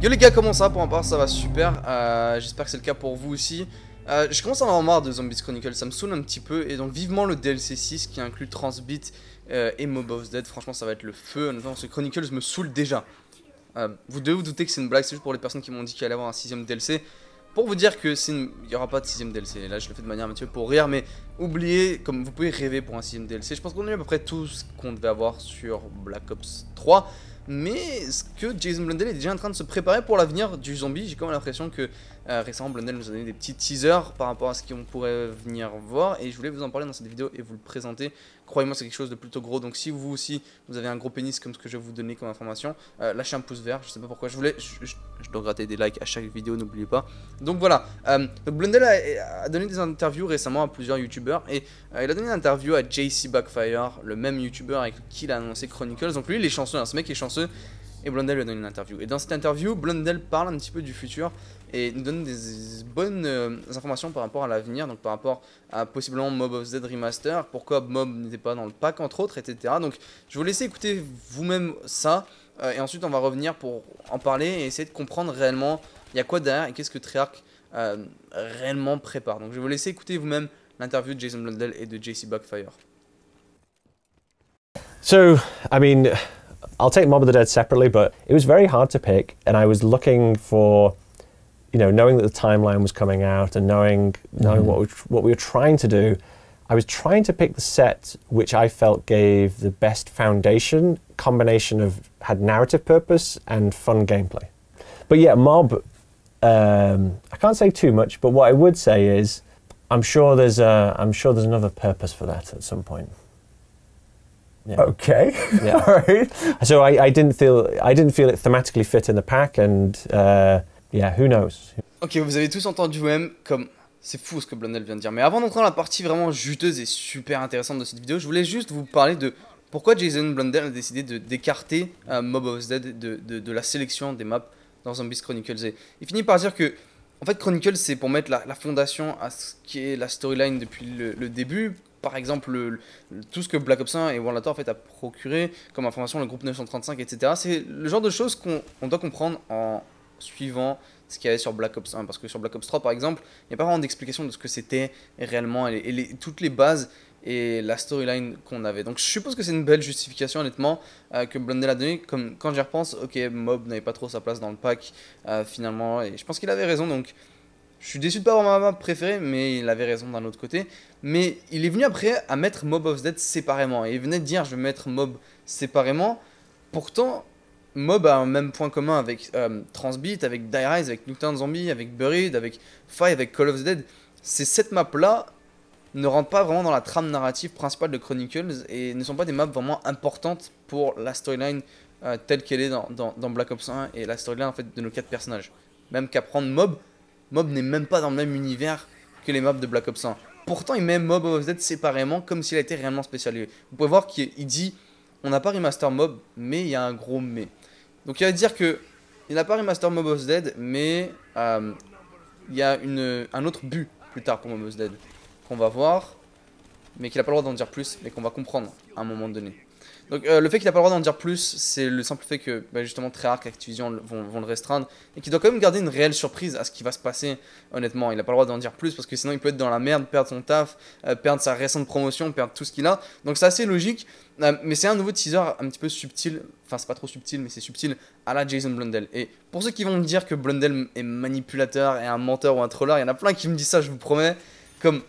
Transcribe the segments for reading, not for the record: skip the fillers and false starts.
Yo les gars, comment ça va? Pour ma part ça va super, j'espère que c'est le cas pour vous aussi. Je commence à en avoir marre de Zombies Chronicles, ça me saoule un petit peu. Et donc vivement le DLC 6 qui inclut Transbit et Mob of the Dead. Franchement ça va être le feu, honnêtement ce Chronicles me saoule déjà. Vous devez vous douter que c'est une blague, c'est juste pour les personnes qui m'ont dit qu'il allait avoir un 6ème DLC. Pour vous dire que il n'y aura pas de 6ème DLC, là je le fais de manière un petit peu pour rire. Mais oubliez, comme vous pouvez rêver pour un 6ème DLC. Je pense qu'on a eu à peu près tout ce qu'on devait avoir sur Black Ops 3. Mais est-ce que Jason Blundell est déjà en train de se préparer pour l'avenir du zombie? J'ai quand même l'impression que récemment Blundell nous a donné des petits teasers par rapport à ce qu'on pourrait venir voir. Et je voulais vous en parler dans cette vidéo et vous le présenter. Croyez-moi c'est quelque chose de plutôt gros. Donc si vous aussi vous avez un gros pénis comme ce que je vais vous donner comme information, lâchez un pouce vert. Je sais pas pourquoi je dois gratter des likes à chaque vidéo, n'oubliez pas. Donc voilà, donc Blundell a donné des interviews récemment à plusieurs youtubeurs. Et il a donné une interview à JC Backfire, le même youtubeur avec qui il a annoncé Chronicles. Donc lui il est chanceux, hein, ce mec est chanceux. Et Blundell lui a donné une interview. Et dans cette interview, Blundell parle un petit peu du futur et nous donne des bonnes informations par rapport à l'avenir, donc par rapport à possiblement Mob of the Dead Remaster, pourquoi Mob n'était pas dans le pack entre autres, etc. Donc je vais vous laisser écouter vous-même ça, et ensuite on va revenir pour en parler et essayer de comprendre réellement il y a quoi derrière et qu'est-ce que Treyarch réellement prépare. Donc je vais vous laisser écouter vous-même l'interview de Jason Blundell et de JC Backfire. So, I mean, I'll take Mob of the Dead separately, but it was very hard to pick, and I was looking for, you know, knowing that the timeline was coming out and knowing what we were trying to do, I was trying to pick the set which I felt gave the best foundation, combination of, had narrative purpose and fun gameplay. But yeah, Mob, I can't say too much, but what I would say is, I'm sure there's another purpose for that at some point. Yeah. Okay. Yeah. All right. So I didn't feel it thematically fit in the pack, and yeah, who knows. Ok, vous avez tous entendu vous-même comme c'est fou ce que Blundell vient de dire. Mais avant d'entrer dans la partie vraiment juteuse et super intéressante de cette vidéo, je voulais juste vous parler de pourquoi Jason Blundell a décidé d'écarter Mob of the Dead de la sélection des maps dans Zombies Chronicles. Et il finit par dire que en fait Chronicles c'est pour mettre la fondation à ce qui est la storyline depuis le début. Par exemple, tout ce que Black Ops 1 et World at War en fait, a procuré comme information, le groupe 935, etc. C'est le genre de choses qu'on doit comprendre en suivant ce qu'il y avait sur Black Ops 1. Parce que sur Black Ops 3, par exemple, il n'y a pas vraiment d'explication de ce que c'était réellement et toutes les bases et la storyline qu'on avait. Donc je suppose que c'est une belle justification, honnêtement, que Blundell a donné. Comme quand j'y repense, ok, Mob n'avait pas trop sa place dans le pack, finalement. Et je pense qu'il avait raison, donc... Je suis déçu de pas avoir ma map préférée, mais il avait raison d'un autre côté. Mais il est venu après à mettre Mob of the Dead séparément. Et il venait de dire je vais mettre Mob séparément. Pourtant, Mob a un même point commun avec Transbit, avec Die Rise, avec Nuketown Zombie, avec Buried, avec Fire, avec Call of the Dead. Ces 7 maps là ne rentrent pas vraiment dans la trame narrative principale de Chronicles et ne sont pas des maps vraiment importantes pour la storyline telle qu'elle est dans Black Ops 1 et la storyline en fait de nos 4 personnages. Même qu'à prendre Mob n'est même pas dans le même univers que les maps de Black Ops 1. Pourtant, il met Mob of the Dead séparément, comme s'il a été réellement spécialisé. Vous pouvez voir qu'il dit, on n'a pas remaster Mob, mais il y a un gros mais. Donc il va dire que il n'a pas remaster Mob of the Dead, mais il y a un autre but plus tard pour Mob of the Dead qu'on va voir, mais qu'il n'a pas le droit d'en dire plus, mais qu'on va comprendre à un moment donné. Donc le fait qu'il n'a pas le droit d'en dire plus, c'est le simple fait que justement Treyarch et Activision vont le restreindre et qu'il doit quand même garder une réelle surprise à ce qui va se passer. Honnêtement, il n'a pas le droit d'en dire plus parce que sinon il peut être dans la merde, perdre son taf, perdre sa récente promotion, perdre tout ce qu'il a. Donc c'est assez logique, mais c'est un nouveau teaser un petit peu subtil, enfin c'est pas trop subtil mais c'est subtil à la Jason Blundell. Et pour ceux qui vont me dire que Blundell est manipulateur et un menteur ou un troller, il y en a plein qui me disent ça, je vous promets. Comme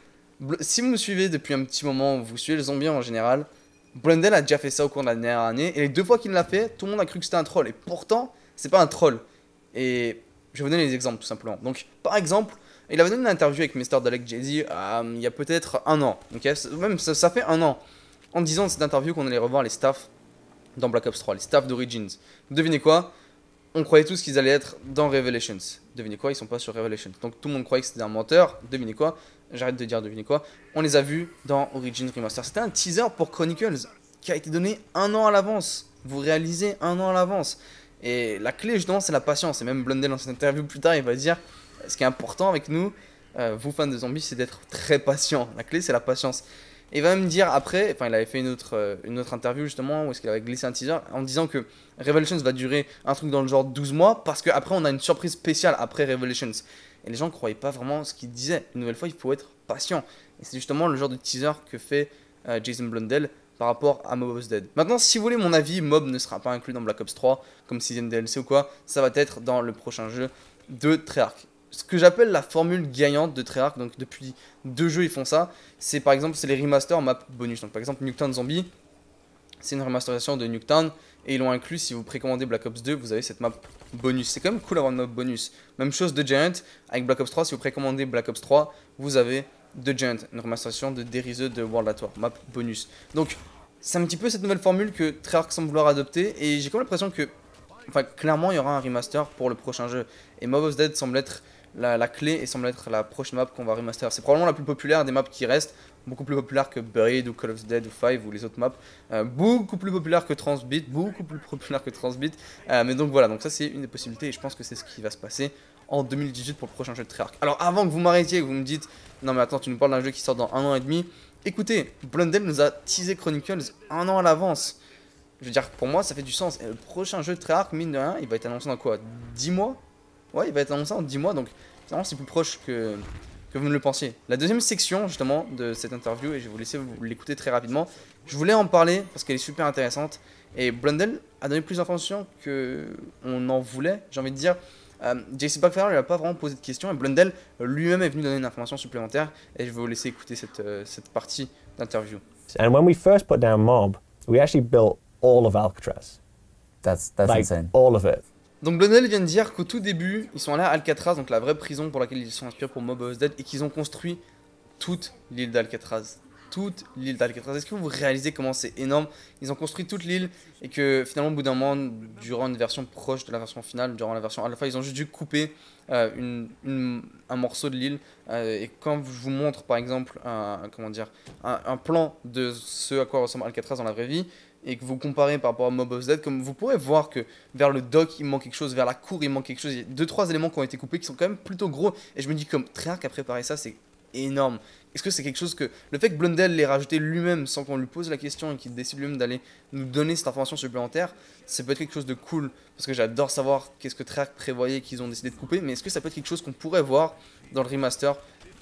si vous me suivez depuis un petit moment, vous suivez les zombies en général, Blundell a déjà fait ça au cours de la dernière année, et les 2 fois qu'il l'a fait, tout le monde a cru que c'était un troll, et pourtant, c'est pas un troll. Et je vais vous donner des exemples tout simplement. Donc, par exemple, il avait donné une interview avec Mr. Dalek Jay-Z il y a peut-être un an, okay même ça fait un an, en disant dans cette interview qu'on allait revoir les staffs dans Black Ops 3, les staffs d'Origins. Devinez quoi? On croyait tous qu'ils allaient être dans Revelations. Devinez quoi? Ils sont pas sur Revelations. Donc tout le monde croyait que c'était un menteur. Devinez quoi? J'arrête de dire devinez quoi. On les a vus dans Origins Remaster. C'était un teaser pour Chronicles qui a été donné un an à l'avance. Vous réalisez un an à l'avance. Et la clé justement c'est la patience. Et même Blundell dans cette interview plus tard il va dire ce qui est important avec nous, vous fans de zombies, c'est d'être très patient. La clé c'est la patience. Et il va même dire après, enfin il avait fait une autre interview justement où est-ce qu'il avait glissé un teaser en disant que Revelations va durer un truc dans le genre 12 mois parce qu'après on a une surprise spéciale après Revelations. Et les gens ne croyaient pas vraiment ce qu'il disait. Une nouvelle fois, il faut être patient. Et c'est justement le genre de teaser que fait Jason Blundell par rapport à Mob of the Dead. Maintenant, si vous voulez mon avis, Mob ne sera pas inclus dans Black Ops 3 comme Season DLC ou quoi. Ça va être dans le prochain jeu de Treyarch. Ce que j'appelle la formule gagnante de Treyarch, donc depuis 2 jeux ils font ça, c'est par exemple les remasters map bonus. Donc par exemple Nuketown Zombie, c'est une remasterisation de Nuketown et ils l'ont inclus si vous précommandez Black Ops 2, vous avez cette map bonus. C'est quand même cool d'avoir une map bonus. Même chose de Giant avec Black Ops 3, si vous précommandez Black Ops 3, vous avez de Giant, une remasterisation de Deriseux de World at War, map bonus. Donc c'est un petit peu cette nouvelle formule que Treyarch semble vouloir adopter et j'ai comme l'impression que, enfin clairement il y aura un remaster pour le prochain jeu. Et Mob of the Dead semble être la clé et semble être la prochaine map qu'on va remaster. C'est probablement la plus populaire des maps qui restent, beaucoup plus populaire que Buried ou Call of the Dead ou 5 ou les autres maps, beaucoup plus populaire que Transbeat, mais donc voilà, donc ça c'est une des possibilités et je pense que c'est ce qui va se passer en 2018 pour le prochain jeu de Treyarch. Alors avant que vous m'arrêtiez et que vous me dites non mais attends, tu nous parles d'un jeu qui sort dans 1 an et demi, écoutez, Blundell nous a teasé Chronicles 1 an à l'avance. Je veux dire, pour moi ça fait du sens. Et le prochain jeu de Treyarch, mine de rien, il va être annoncé dans quoi, 10 mois? Ouais, il va être annoncé en 10 mois, donc finalement c'est plus proche que vous ne le pensiez. La deuxième section justement de cette interview, et je vais vous laisser l'écouter très rapidement, je voulais en parler parce qu'elle est super intéressante, et Blundell a donné plus d'informations qu'on en voulait, j'ai envie de dire. JC Backfire lui a pas vraiment posé de questions, et Blundell lui-même est venu donner une information supplémentaire, et je vais vous laisser écouter cette partie d'interview. And when we first put down Mob, we actually built all of Alcatraz. That's Like, insane. all of it. Donc Blundell vient de dire qu'au tout début, ils sont allés à Alcatraz, donc la vraie prison pour laquelle ils sont inspirés pour Mob of the Dead, et qu'ils ont construit toute l'île d'Alcatraz. Toute l'île d'Alcatraz. Est-ce que vous réalisez comment c'est énorme? Ils ont construit toute l'île et que finalement au bout d'un moment, durant une version proche de la version finale, durant la version alpha, ils ont juste dû couper un morceau de l'île. Et quand je vous montre par exemple un plan de ce à quoi ressemble Alcatraz dans la vraie vie, et que vous comparez par rapport à Mob of the Dead, comme vous pourrez voir que vers le dock il manque quelque chose, vers la cour il manque quelque chose, il y a 2-3 éléments qui ont été coupés qui sont quand même plutôt gros, et je me dis comme Treyarch a préparé ça, c'est énorme. Est-ce que c'est quelque chose que, le fait que Blundell l'ait rajouté lui-même sans qu'on lui pose la question et qu'il décide lui-même d'aller nous donner cette information supplémentaire, ça peut être quelque chose de cool, parce que j'adore savoir qu'est-ce que Treyarch prévoyait qu'ils ont décidé de couper, mais est-ce que ça peut être quelque chose qu'on pourrait voir dans le remaster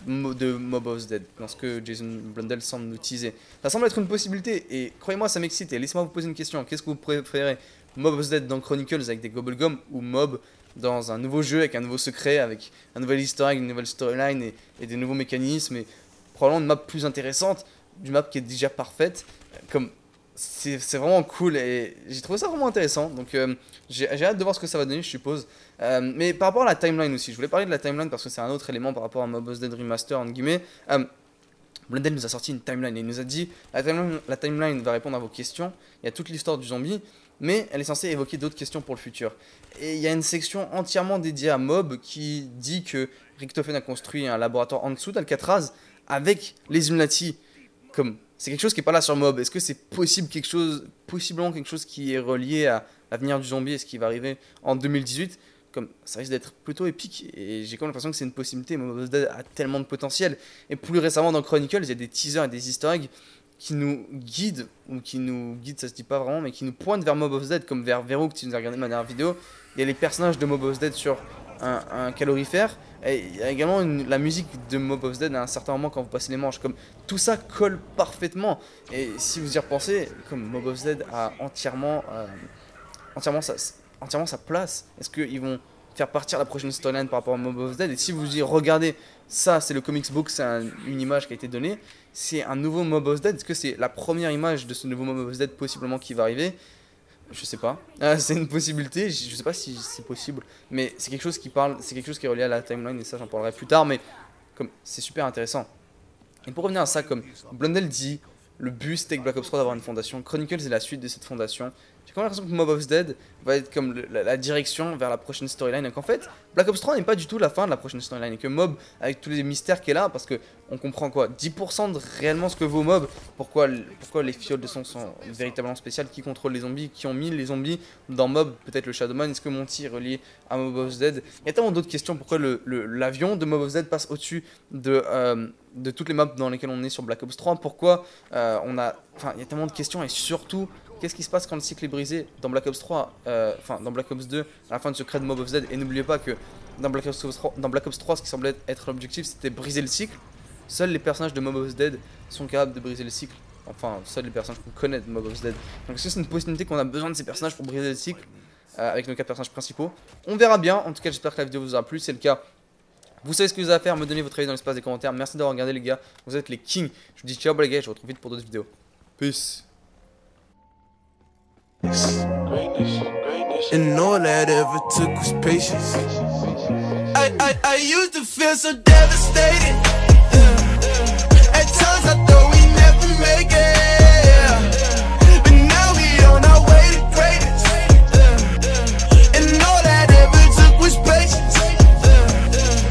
de Mob of the Dead, dans ce que Jason Blundell semble nous teaser? Ça semble être une possibilité, et croyez-moi ça m'excite, et laissez-moi vous poser une question, qu'est-ce que vous préférez? Mob of the Dead dans Chronicles avec des Gobblegum, ou Mob dans un nouveau jeu avec un nouveau secret, avec un nouvel easter egg, une nouvelle storyline et des nouveaux mécanismes, et probablement une map plus intéressante, une map qui est déjà parfaite, comme c'est vraiment cool, et j'ai trouvé ça vraiment intéressant, donc j'ai hâte de voir ce que ça va donner, je suppose. Mais par rapport à la timeline aussi, je voulais parler de la timeline parce que c'est un autre élément par rapport à Mob of the Dead Remaster, entre guillemets. Blundell nous a sorti une timeline et il nous a dit la timeline va répondre à vos questions, il y a toute l'histoire du zombie, mais elle est censée évoquer d'autres questions pour le futur. Et il y a une section entièrement dédiée à Mob qui dit que Richtofen a construit un laboratoire en dessous d'Alcatraz avec les Illuminati. Comme c'est quelque chose qui est pas là sur Mob. Est-ce que c'est possiblement quelque chose qui est relié à l'avenir du zombie et ce qui va arriver en 2018? Comme ça risque d'être plutôt épique et j'ai comme l'impression que c'est une possibilité. Mob of the Dead a tellement de potentiel. Et plus récemment dans Chronicles, il y a des teasers et des easter eggs qui nous guident, ça se dit pas vraiment, mais qui nous pointent vers Mob of the Dead, comme vers Verhoek, si vous avez regardé ma dernière vidéo. Il y a les personnages de Mob of the Dead sur un calorifère, et il y a également la musique de Mob of the Dead à un certain moment quand vous passez les manches, comme tout ça colle parfaitement, et si vous y repensez, comme Mob of the Dead a entièrement sa place, est-ce qu'ils vont faire partir la prochaine storyline par rapport à Mob of the Dead? Et si vous y regardez, ça c'est le comics book, c'est une image qui a été donnée, c'est un nouveau Mob of the Dead. Est-ce que c'est la première image de ce nouveau Mob of the Dead possiblement qui va arriver? Je sais pas, c'est une possibilité, je sais pas si c'est possible, mais c'est quelque chose qui c'est quelque chose qui est relié à la timeline et ça j'en parlerai plus tard, mais comme c'est super intéressant. Et pour revenir à ça, comme Blundell dit, le but c'était que Black Ops 3 d'avoir une fondation, Chronicles est la suite de cette fondation. J'ai quand même l'impression que Mob of the Dead va être comme la direction vers la prochaine storyline, et qu'en fait Black Ops 3 n'est pas du tout la fin de la prochaine storyline, et que Mob, avec tous les mystères qu'il est là, parce que on comprend quoi, 10% de réellement ce que vaut Mob, pourquoi les fioles de son sont véritablement spéciales, qui contrôle les zombies, qui ont mis les zombies dans Mob, peut-être le Shadowman, est-ce que Monty est relié à Mob of the Dead? Il y a tellement d'autres questions, pourquoi l'avion de Mob of the Dead passe au-dessus de de toutes les maps dans lesquelles on est sur Black Ops 3. Pourquoi il y a tellement de questions, et surtout, qu'est-ce qui se passe quand le cycle est brisé dans Black Ops 3, dans Black Ops 2, à la fin de Secret de Mob of Z. Et n'oubliez pas que dans Black Ops 3, ce qui semblait être l'objectif, c'était briser le cycle. Seuls les personnages de Mob of Z sont capables de briser le cycle. Enfin, seuls les personnages qu'on connaît de Mob of Z. Donc est-ce que c'est une possibilité qu'on a besoin de ces personnages pour briser le cycle avec nos 4 personnages principaux? On verra bien. En tout cas, j'espère que la vidéo vous aura plu. C'est le cas, vous savez ce que vous avez à faire. Me donner votre avis dans l'espace des commentaires. Merci d'avoir regardé, les gars. Vous êtes les kings. Je vous dis ciao, les gars. Je vous retrouve vite pour d'autres vidéos. Peace. And all that ever took was patience. I used to feel so devastated. At times I thought we never make it.